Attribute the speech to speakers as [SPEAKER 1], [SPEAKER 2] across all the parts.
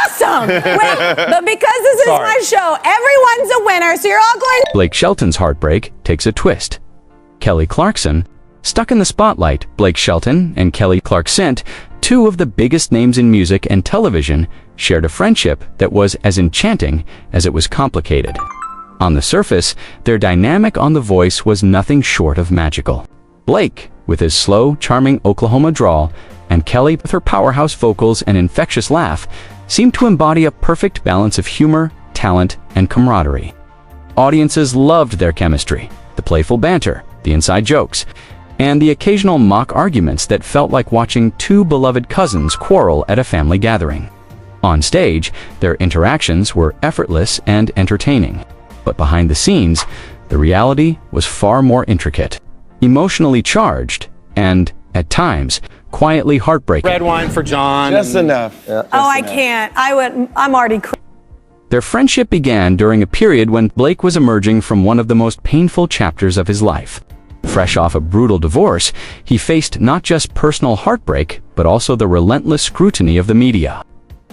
[SPEAKER 1] awesome. Wait, but because this is my show, everyone's a winner, so you're all going.
[SPEAKER 2] Blake Shelton's heartbreak takes a twist. Kelly Clarkson, stuck in the spotlight. Blake Shelton and Kelly Clarkson, two of the biggest names in music and television, shared a friendship that was as enchanting as it was complicated. On the surface, their dynamic on The Voice was nothing short of magical. Blake, with his slow, charming Oklahoma drawl, and Kelly, with her powerhouse vocals and infectious laugh, seemed to embody a perfect balance of humor, talent, and camaraderie. Audiences loved their chemistry, the playful banter, the inside jokes, and the occasional mock arguments that felt like watching two beloved cousins quarrel at a family gathering. On stage, their interactions were effortless and entertaining. But behind the scenes, the reality was far more intricate, emotionally charged, and, at times, quietly heartbreaking.
[SPEAKER 3] Red wine for John.
[SPEAKER 4] Just enough.
[SPEAKER 1] Yeah, just I can't. I'm already.
[SPEAKER 2] Their friendship began during a period when Blake was emerging from one of the most painful chapters of his life. Fresh off a brutal divorce, he faced not just personal heartbreak, but also the relentless scrutiny of the media.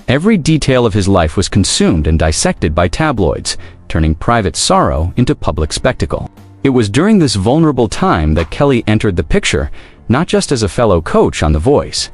[SPEAKER 2] Every detail of his life was consumed and dissected by tabloids, turning private sorrow into public spectacle. It was during this vulnerable time that Kelly entered the picture, not just as a fellow coach on The Voice,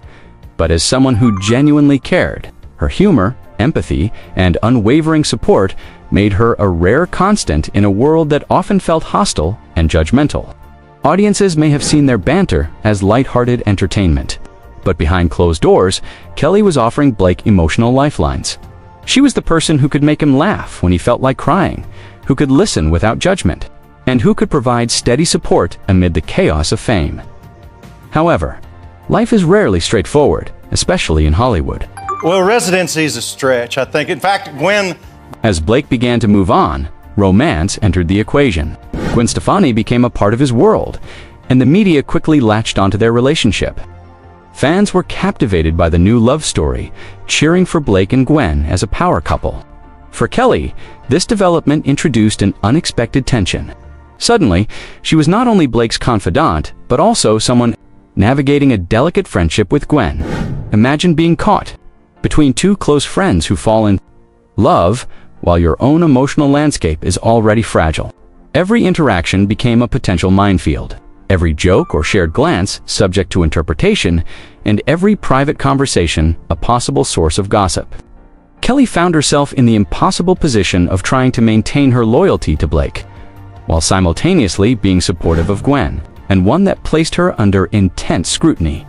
[SPEAKER 2] but as someone who genuinely cared. Her humor, empathy, and unwavering support made her a rare constant in a world that often felt hostile and judgmental. Audiences may have seen their banter as lighthearted entertainment, but behind closed doors, Kelly was offering Blake emotional lifelines. She was the person who could make him laugh when he felt like crying, who could listen without judgment, and who could provide steady support amid the chaos of fame. However, life is rarely straightforward, especially in Hollywood.
[SPEAKER 3] Well, residency is a stretch, I think. In fact, Gwen...
[SPEAKER 2] As Blake began to move on, romance entered the equation. Gwen Stefani became a part of his world, and the media quickly latched onto their relationship. Fans were captivated by the new love story, cheering for Blake and Gwen as a power couple. For Kelly, this development introduced an unexpected tension. Suddenly, she was not only Blake's confidant, but also someone navigating a delicate friendship with Gwen. Imagine being caught between two close friends who fall in love while your own emotional landscape is already fragile. Every interaction became a potential minefield. Every joke or shared glance subject to interpretation, and every private conversation a possible source of gossip. Kelly found herself in the impossible position of trying to maintain her loyalty to Blake, while simultaneously being supportive of Gwen, and one that placed her under intense scrutiny.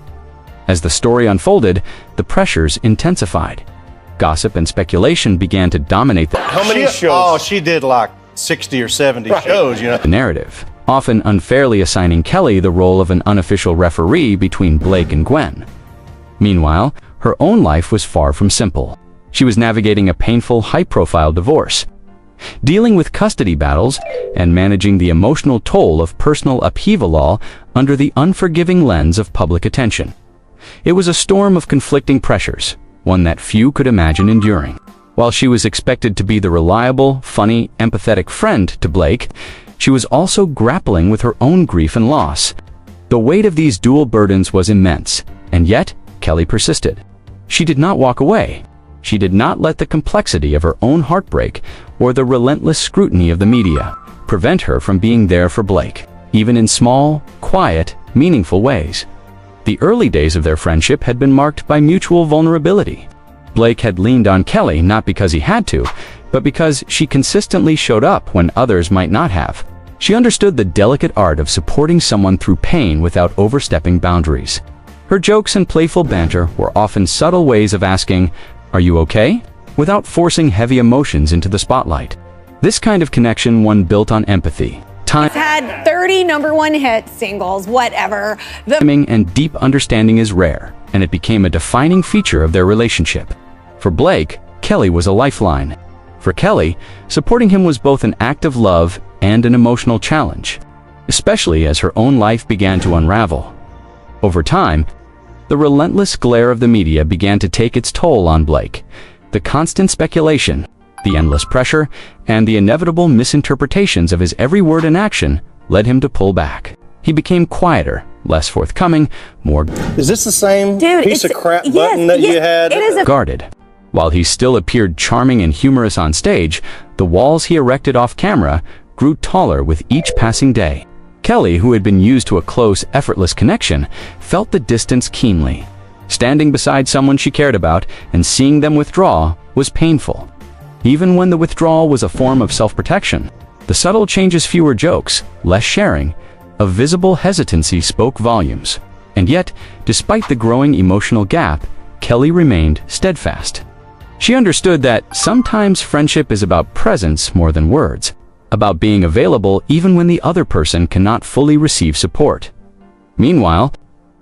[SPEAKER 2] As the story unfolded, the pressures intensified. Gossip and speculation began to dominate the
[SPEAKER 4] How many shows?
[SPEAKER 3] Oh, she did like 60 or 70 shows, you know.
[SPEAKER 2] The narrative, often unfairly assigning Kelly the role of an unofficial referee between Blake and Gwen. Meanwhile, her own life was far from simple. She was navigating a painful, high-profile divorce, dealing with custody battles, and managing the emotional toll of personal upheaval, all under the unforgiving lens of public attention. It was a storm of conflicting pressures, one that few could imagine enduring. While she was expected to be the reliable, funny, empathetic friend to Blake, she was also grappling with her own grief and loss. The weight of these dual burdens was immense, and yet Kelly persisted. She did not walk away. She did not let the complexity of her own heartbreak or the relentless scrutiny of the media prevent her from being there for Blake, even in small, quiet, meaningful ways. The early days of their friendship had been marked by mutual vulnerability. Blake had leaned on Kelly not because he had to, but because she consistently showed up when others might not have. She understood the delicate art of supporting someone through pain without overstepping boundaries. Her jokes and playful banter were often subtle ways of asking, "Are you okay?" without forcing heavy emotions into the spotlight. This kind of connection one built on empathy.
[SPEAKER 1] It's had 30 #1 hit singles, whatever.
[SPEAKER 2] Timing and deep understanding is rare, and it became a defining feature of their relationship. For Blake, Kelly was a lifeline. For Kelly, supporting him was both an act of love and an emotional challenge, especially as her own life began to unravel. Over time, the relentless glare of the media began to take its toll on Blake. The constant speculation, the endless pressure, and the inevitable misinterpretations of his every word and action led him to pull back. He became quieter, less forthcoming, more
[SPEAKER 4] Is this the same piece of crap button that you had?
[SPEAKER 1] It is
[SPEAKER 2] guarded. While he still appeared charming and humorous on stage, the walls he erected off camera grew taller with each passing day. Kelly, who had been used to a close, effortless connection, felt the distance keenly. Standing beside someone she cared about and seeing them withdraw was painful. Even when the withdrawal was a form of self-protection, the subtle changes, fewer jokes, less sharing, a visible hesitancy spoke volumes. And yet, despite the growing emotional gap, Kelly remained steadfast. She understood that sometimes friendship is about presence more than words, about being available even when the other person cannot fully receive support. Meanwhile,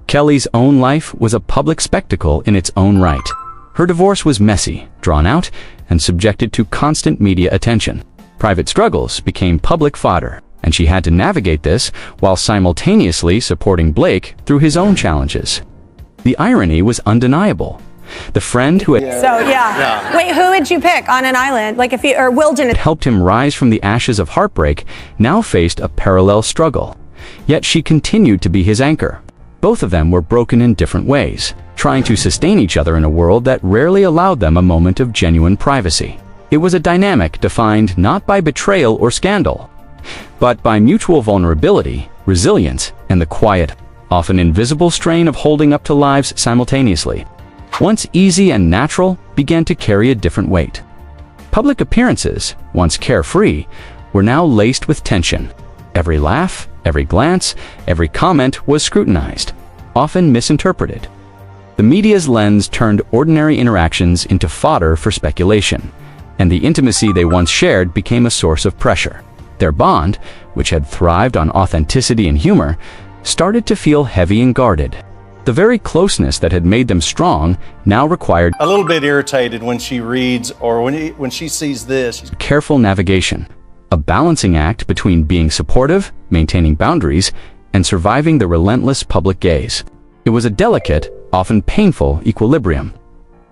[SPEAKER 2] Kelly's own life was a public spectacle in its own right. Her divorce was messy, drawn out, and subjected to constant media attention. Private struggles became public fodder, and she had to navigate this while simultaneously supporting Blake through his own challenges. The irony was undeniable. The friend who had
[SPEAKER 1] Wait, who would you pick on an island? Like if you, or wilderness,
[SPEAKER 2] helped him rise from the ashes of heartbreak now faced a parallel struggle. Yet she continued to be his anchor. Both of them were broken in different ways, trying to sustain each other in a world that rarely allowed them a moment of genuine privacy. It was a dynamic defined not by betrayal or scandal, but by mutual vulnerability, resilience, and the quiet, often invisible strain of holding up to lives simultaneously. Once easy and natural, began to carry a different weight. Public appearances, once carefree, were now laced with tension. Every laugh, every glance, every comment was scrutinized, often misinterpreted. The media's lens turned ordinary interactions into fodder for speculation, and the intimacy they once shared became a source of pressure. Their bond, which had thrived on authenticity and humor, started to feel heavy and guarded. The very closeness that had made them strong now required
[SPEAKER 3] a little bit irritated when she reads or when she sees this.
[SPEAKER 2] Careful navigation, a balancing act between being supportive, maintaining boundaries, and surviving the relentless public gaze. It was a delicate, often painful equilibrium.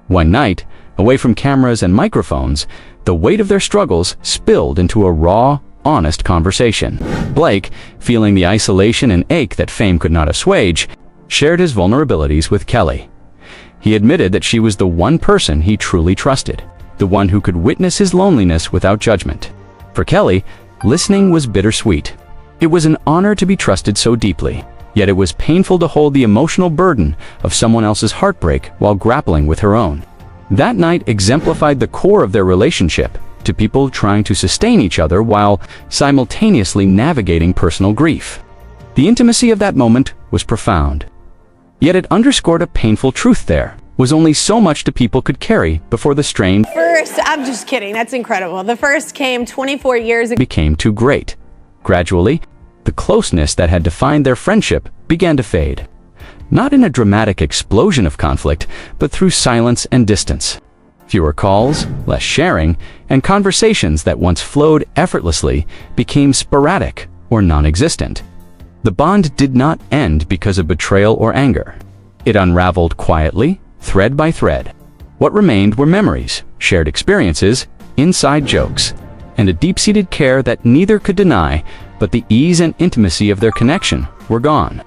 [SPEAKER 2] One night, away from cameras and microphones, the weight of their struggles spilled into a raw, honest conversation. Blake, feeling the isolation and ache that fame could not assuage, shared his vulnerabilities with Kelly. He admitted that she was the one person he truly trusted, the one who could witness his loneliness without judgment. For Kelly, listening was bittersweet. It was an honor to be trusted so deeply, yet it was painful to hold the emotional burden of someone else's heartbreak while grappling with her own. That night exemplified the core of their relationship, to people trying to sustain each other while simultaneously navigating personal grief. The intimacy of that moment was profound. Yet it underscored a painful truth: there was only so much that people could carry before the strain
[SPEAKER 1] I'm just kidding, that's incredible. The first came 24 years ago.
[SPEAKER 2] Became too great. Gradually, the closeness that had defined their friendship began to fade. Not in a dramatic explosion of conflict, but through silence and distance. Fewer calls, less sharing, and conversations that once flowed effortlessly became sporadic or non-existent. The bond did not end because of betrayal or anger. It unraveled quietly, thread by thread. What remained were memories, shared experiences, inside jokes, and a deep-seated care that neither could deny, but the ease and intimacy of their connection were gone.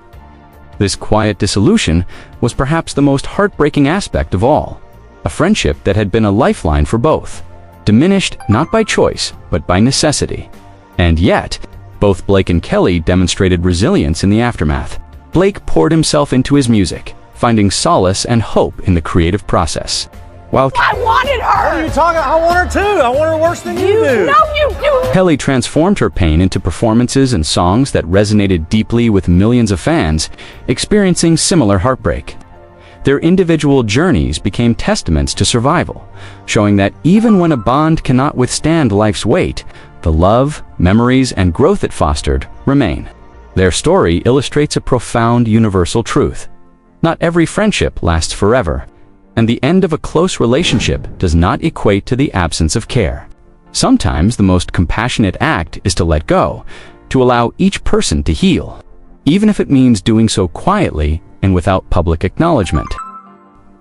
[SPEAKER 2] This quiet dissolution was perhaps the most heartbreaking aspect of all. A friendship that had been a lifeline for both, diminished not by choice, but by necessity. And yet, both Blake and Kelly demonstrated resilience in the aftermath. Blake poured himself into his music, finding solace and hope in the creative process. While
[SPEAKER 1] I wanted her!
[SPEAKER 3] What are you talking about? I want her too. I want her worse than you do.
[SPEAKER 1] No, you do!
[SPEAKER 2] Kelly transformed her pain into performances and songs that resonated deeply with millions of fans experiencing similar heartbreak. Their individual journeys became testaments to survival, showing that even when a bond cannot withstand life's weight, the love, memories, and growth it fostered remain. Their story illustrates a profound universal truth. Not every friendship lasts forever, and the end of a close relationship does not equate to the absence of care. Sometimes the most compassionate act is to let go, to allow each person to heal, even if it means doing so quietly and without public acknowledgement.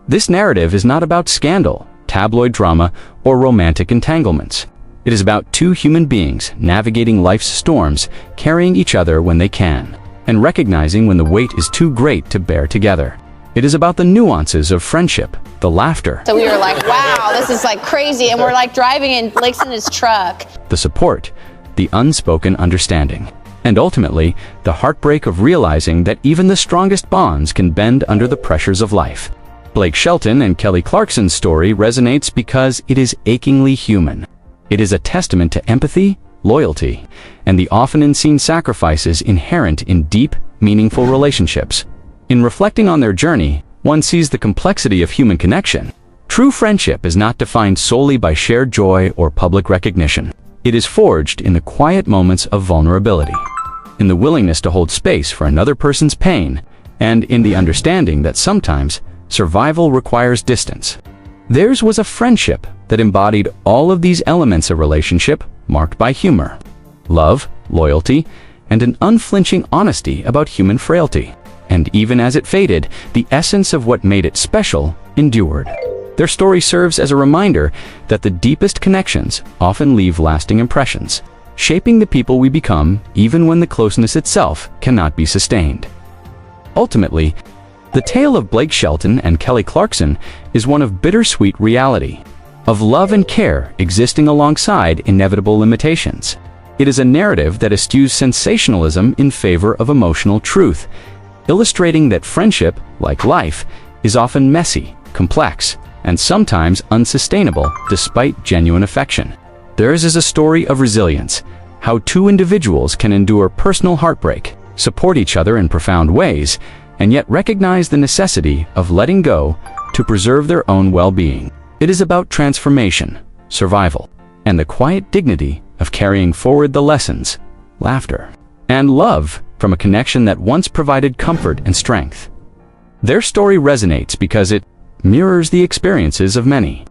[SPEAKER 2] This narrative is not about scandal, tabloid drama, or romantic entanglements. It is about two human beings navigating life's storms, carrying each other when they can, and recognizing when the weight is too great to bear together. It is about the nuances of friendship, the laughter,
[SPEAKER 4] So we were like, wow, this is like crazy. And we're like driving and Blake's in his truck.
[SPEAKER 2] the support, the unspoken understanding, and ultimately, the heartbreak of realizing that even the strongest bonds can bend under the pressures of life. Blake Shelton and Kelly Clarkson's story resonates because it is achingly human. It is a testament to empathy, loyalty, and the often unseen sacrifices inherent in deep, meaningful relationships. In reflecting on their journey, one sees the complexity of human connection. True friendship is not defined solely by shared joy or public recognition. It is forged in the quiet moments of vulnerability, in the willingness to hold space for another person's pain, and in the understanding that sometimes survival requires distance. Theirs was a friendship that embodied all of these elements of relationship, marked by humor, love, loyalty, and an unflinching honesty about human frailty. And even as it faded, the essence of what made it special endured. Their story serves as a reminder that the deepest connections often leave lasting impressions, shaping the people we become even when the closeness itself cannot be sustained. Ultimately, the tale of Blake Shelton and Kelly Clarkson is one of bittersweet reality, of love and care existing alongside inevitable limitations. It is a narrative that eschews sensationalism in favor of emotional truth, illustrating that friendship, like life, is often messy, complex, and sometimes unsustainable despite genuine affection. Theirs is a story of resilience, how two individuals can endure personal heartbreak, support each other in profound ways, and yet recognize the necessity of letting go to preserve their own well-being. It is about transformation, survival, and the quiet dignity of carrying forward the lessons, laughter, and love from a connection that once provided comfort and strength. Their story resonates because it mirrors the experiences of many.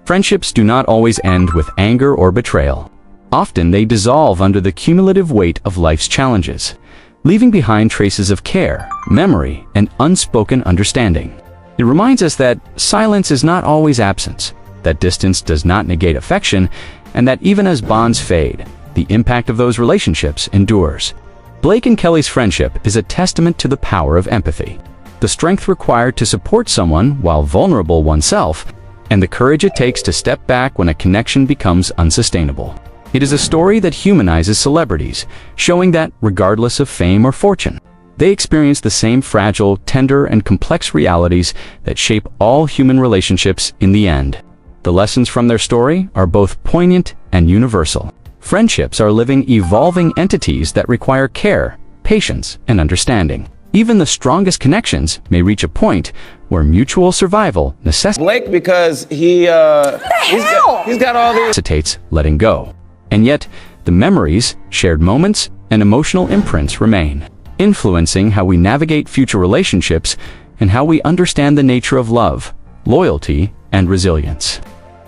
[SPEAKER 2] Friendships do not always end with anger or betrayal. Often they dissolve under the cumulative weight of life's challenges, leaving behind traces of care, memory, and unspoken understanding. It reminds us that silence is not always absence, that distance does not negate affection, and that even as bonds fade, the impact of those relationships endures. Blake and Kelly's friendship is a testament to the power of empathy, the strength required to support someone while vulnerable oneself, and the courage it takes to step back when a connection becomes unsustainable. It is a story that humanizes celebrities, showing that, regardless of fame or fortune, they experience the same fragile, tender, and complex realities that shape all human relationships in the end. The lessons from their story are both poignant and universal. Friendships are living, evolving entities that require care, patience, and understanding. Even the strongest connections may reach a point where mutual survival necessitates
[SPEAKER 5] Blake, because he's got all these
[SPEAKER 2] letting go. And yet, the memories, shared moments, and emotional imprints remain, influencing how we navigate future relationships and how we understand the nature of love, loyalty, and resilience.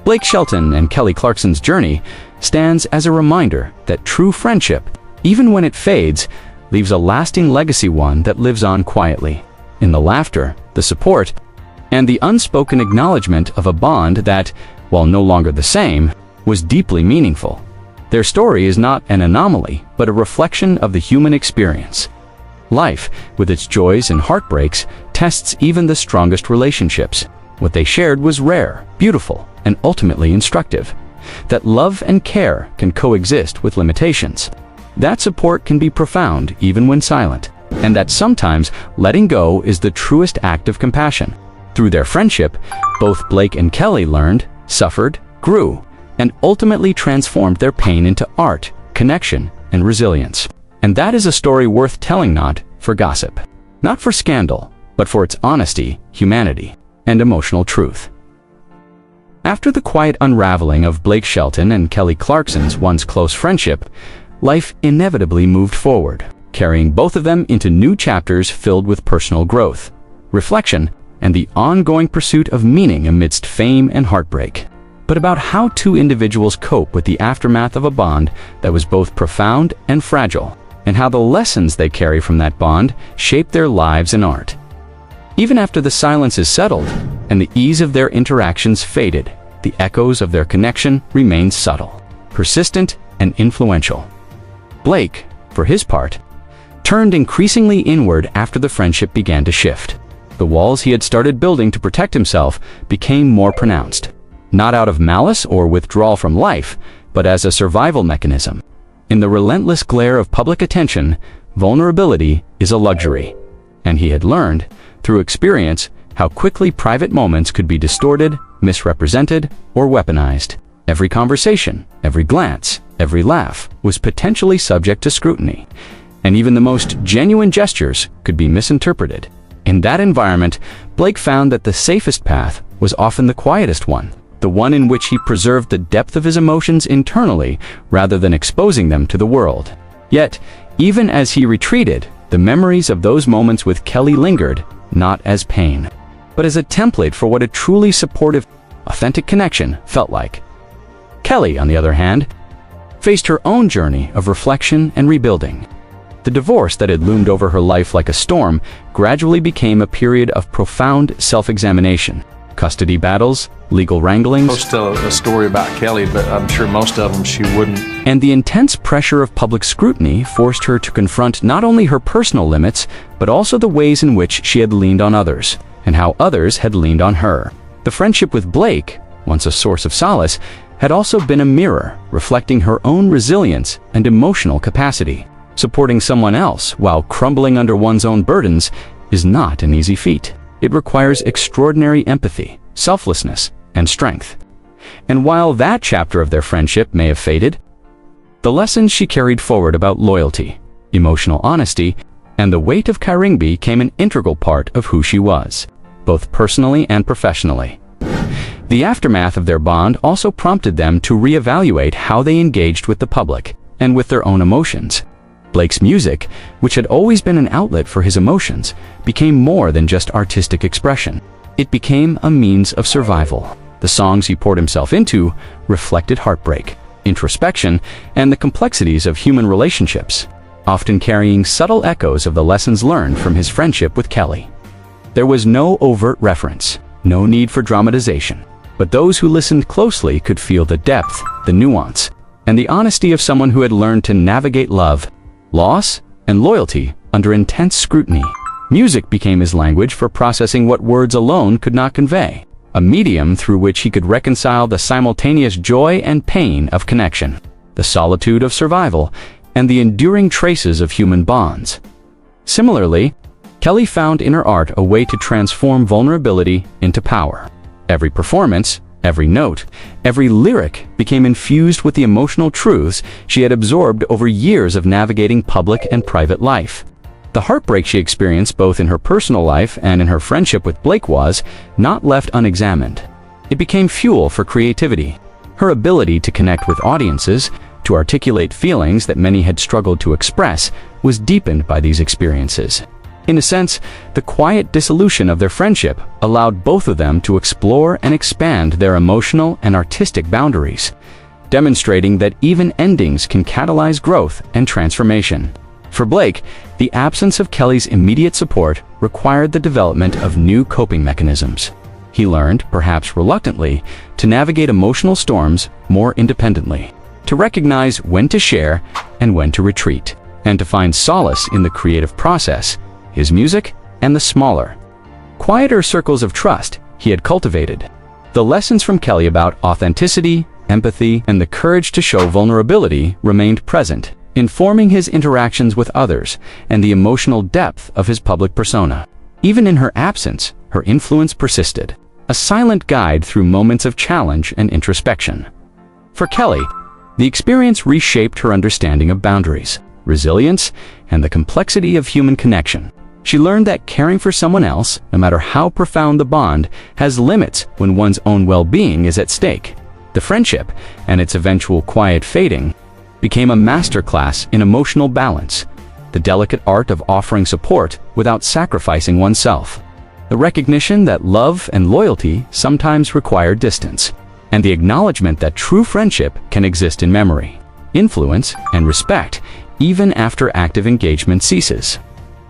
[SPEAKER 2] Blake Shelton and Kelly Clarkson's journey stands as a reminder that true friendship, even when it fades, leaves a lasting legacy, one that lives on quietly, in the laughter, the support, and the unspoken acknowledgement of a bond that, while no longer the same, was deeply meaningful. Their story is not an anomaly, but a reflection of the human experience. Life, with its joys and heartbreaks, tests even the strongest relationships. What they shared was rare, beautiful, and ultimately instructive. That love and care can coexist with limitations. That support can be profound even when silent. And that sometimes letting go is the truest act of compassion. Through their friendship, both Blake and Kelly learned, suffered, grew, and ultimately transformed their pain into art, connection, and resilience. And that is a story worth telling, not for gossip, not for scandal, but for its honesty, humanity, and emotional truth. After the quiet unraveling of Blake Shelton and Kelly Clarkson's once close friendship, life inevitably moved forward, carrying both of them into new chapters filled with personal growth, reflection, and the ongoing pursuit of meaning amidst fame and heartbreak. But about how two individuals cope with the aftermath of a bond that was both profound and fragile, and how the lessons they carry from that bond shape their lives and art. Even after the silence is settled and the ease of their interactions faded, the echoes of their connection remained subtle, persistent, and influential. Blake, for his part, turned increasingly inward after the friendship began to shift. the walls he had started building to protect himself became more pronounced. Not out of malice or withdrawal from life, but as a survival mechanism. In the relentless glare of public attention, vulnerability is a luxury. And he had learned, through experience, how quickly private moments could be distorted, misrepresented, or weaponized. Every conversation, every glance, every laugh was potentially subject to scrutiny, and even the most genuine gestures could be misinterpreted. In that environment, Blake found that the safest path was often the quietest one, the one in which he preserved the depth of his emotions internally rather than exposing them to the world. Yet, even as he retreated, the memories of those moments with Kelly lingered, not as pain, but as a template for what a truly supportive, authentic connection felt like. Kelly, on the other hand, faced her own journey of reflection and rebuilding. The divorce that had loomed over her life like a storm gradually became a period of profound self-examination. Custody battles, legal wranglings.
[SPEAKER 5] Post a story about Kelly, but I'm sure most of them she wouldn't.
[SPEAKER 2] And the intense pressure of public scrutiny forced her to confront not only her personal limits, but also the ways in which she had leaned on others, and how others had leaned on her. The friendship with Blake, once a source of solace, had also been a mirror, reflecting her own resilience and emotional capacity. Supporting someone else while crumbling under one's own burdens is not an easy feat. It requires extraordinary empathy, selflessness, and strength. And while that chapter of their friendship may have faded, the lessons she carried forward about loyalty, emotional honesty, and the weight of achingly became an integral part of who she was, both personally and professionally. The aftermath of their bond also prompted them to reevaluate how they engaged with the public and with their own emotions. Blake's music, which had always been an outlet for his emotions, became more than just artistic expression. It became a means of survival. The songs he poured himself into reflected heartbreak, introspection, and the complexities of human relationships, often carrying subtle echoes of the lessons learned from his friendship with Kelly. There was no overt reference, no need for dramatization, but those who listened closely could feel the depth, the nuance, and the honesty of someone who had learned to navigate love, loss, and loyalty under intense scrutiny. Music became his language for processing what words alone could not convey, a medium through which he could reconcile the simultaneous joy and pain of connection, the solitude of survival, and the enduring traces of human bonds. Similarly, Kelly found in her art a way to transform vulnerability into power. Every performance, every note, every lyric became infused with the emotional truths she had absorbed over years of navigating public and private life. The heartbreak she experienced both in her personal life and in her friendship with Blake was not left unexamined. It became fuel for creativity. Her ability to connect with audiences, to articulate feelings that many had struggled to express, was deepened by these experiences. In a sense, the quiet dissolution of their friendship allowed both of them to explore and expand their emotional and artistic boundaries, demonstrating that even endings can catalyze growth and transformation. For Blake, the absence of Kelly's immediate support required the development of new coping mechanisms. He learned, perhaps reluctantly, to navigate emotional storms more independently, to recognize when to share and when to retreat, and to find solace in the creative process, his music, and the smaller, quieter circles of trust he had cultivated. The lessons from Kelly about authenticity, empathy, and the courage to show vulnerability remained present, informing his interactions with others and the emotional depth of his public persona. Even in her absence, her influence persisted, a silent guide through moments of challenge and introspection. For Kelly, the experience reshaped her understanding of boundaries, resilience, and the complexity of human connection. She learned that caring for someone else, no matter how profound the bond, has limits when one's own well-being is at stake. The friendship, and its eventual quiet fading, became a masterclass in emotional balance, the delicate art of offering support without sacrificing oneself, the recognition that love and loyalty sometimes require distance, and the acknowledgement that true friendship can exist in memory, influence, and respect even after active engagement ceases.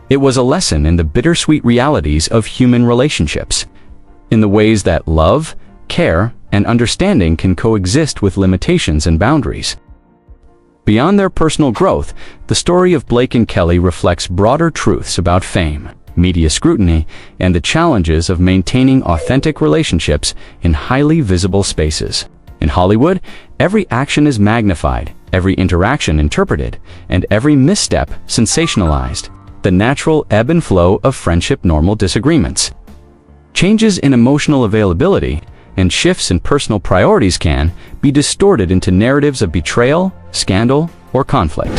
[SPEAKER 2] It was a lesson in the bittersweet realities of human relationships, in the ways that love, care, and understanding can coexist with limitations and boundaries. Beyond their personal growth, the story of Blake and Kelly reflects broader truths about fame, media scrutiny, and the challenges of maintaining authentic relationships in highly visible spaces. In Hollywood, every action is magnified, every interaction interpreted, and every misstep sensationalized. The natural ebb and flow of friendship, normal disagreements. Changes in emotional availability and shifts in personal priorities can be distorted into narratives of betrayal, scandal, or conflict.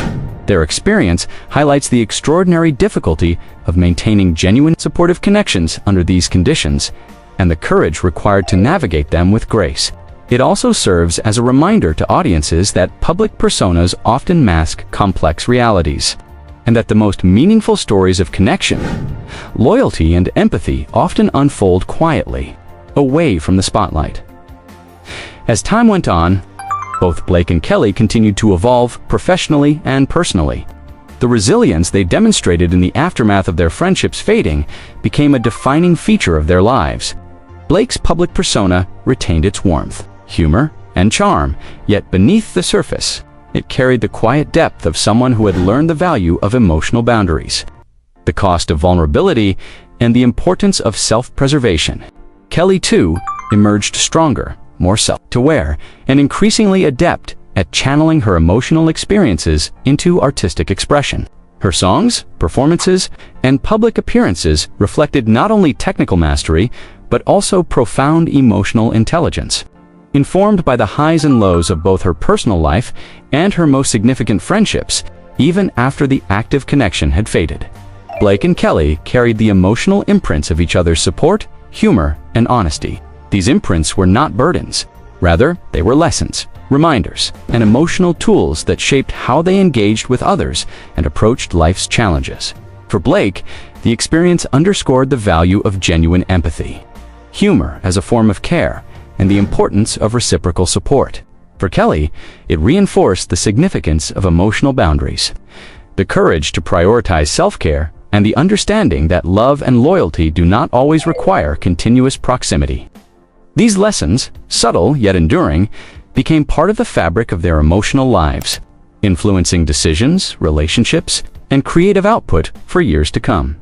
[SPEAKER 2] Their experience highlights the extraordinary difficulty of maintaining genuine supportive connections under these conditions and the courage required to navigate them with grace. It also serves as a reminder to audiences that public personas often mask complex realities, and that the most meaningful stories of connection, loyalty, and empathy often unfold quietly, away from the spotlight. As time went on, both Blake and Kelly continued to evolve professionally and personally. The resilience they demonstrated in the aftermath of their friendships fading became a defining feature of their lives. Blake's public persona retained its warmth, humor, and charm, yet beneath the surface, it carried the quiet depth of someone who had learned the value of emotional boundaries, the cost of vulnerability, and the importance of self-preservation. Kelly, too, emerged stronger, more self-aware, and increasingly adept at channeling her emotional experiences into artistic expression. Her songs, performances, and public appearances reflected not only technical mastery, but also profound emotional intelligence. Informed by the highs and lows of both her personal life and her most significant friendships, even after the active connection had faded. Blake and Kelly carried the emotional imprints of each other's support, humor, and honesty. These imprints were not burdens. Rather, they were lessons, reminders, and emotional tools that shaped how they engaged with others and approached life's challenges. For Blake, the experience underscored the value of genuine empathy, humor as a form of care, and the importance of reciprocal support. For Kelly, it reinforced the significance of emotional boundaries, the courage to prioritize self-care, and the understanding that love and loyalty do not always require continuous proximity. These lessons, subtle yet enduring, became part of the fabric of their emotional lives, influencing decisions, relationships, and creative output for years to come.